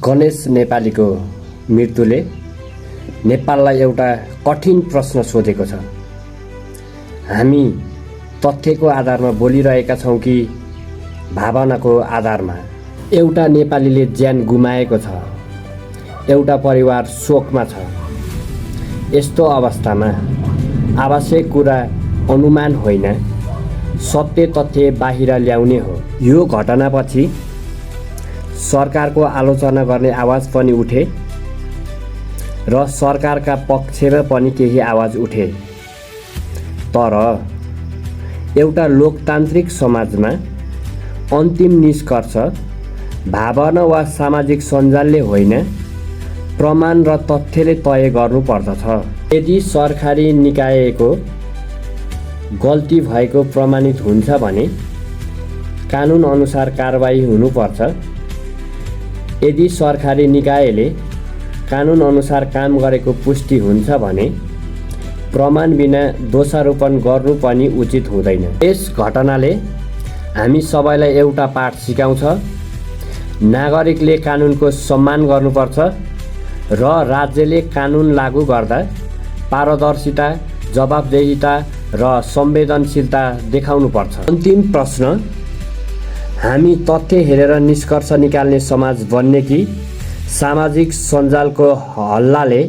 गणेश नेपालीको मृत्युले नेपाललाई एउटा कठिन प्रश्न सोधेको छ। हामी तथ्यको आधारमा बोलिरहेका छौँ कि भावनाको आधारमा? एउटा नेपालीले ज्यान गुमाएको छ, एउटा परिवार शोकमा छ। यस्तो अवस्थामा आवश्यक कुरा अनुमान होइन, सत्य तथ्य बाहिर ल्याउने हो। यो घटनापछि सरकारको आलोचना गर्ने आवाज पनि उठे र सरकारका पक्षमा पनि केही आवाज उठे। तर एउटा लोकतान्त्रिक समाजमा अन्तिम निष्कर्ष भावना वा सामाजिक सञ्जालले होइन, प्रमाण र तथ्यले तय गर्नुपर्दछ। यदि सरकारी निकायको गल्ती भएको प्रमाणित हुन्छ भने कानुन अनुसार कारबाही हुनुपर्छ। यदि सरकारी निकायले कानुन अनुसार काम गरेको पुष्टि हुन्छ भने प्रमाण बिना दोषारोपण गर्नु पनि उचित हुँदैन। यस घटनाले हामी सबैलाई एउटा पाठ सिकाउँछ। नागरिकले कानुनको सम्मान गर्नुपर्छ र राज्यले कानुन लागू गर्दा पारदर्शिता, जवाबदेहिता र संवेदनशीलता देखाउनुपर्छ। अन्तिम प्रश्न, हामी तथ्य हेरेर निष्कर्ष निकाल्ने समाज बन्ने कि सामाजिक सञ्जालको हल्लाले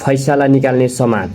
फैसला निकाल्ने समाज?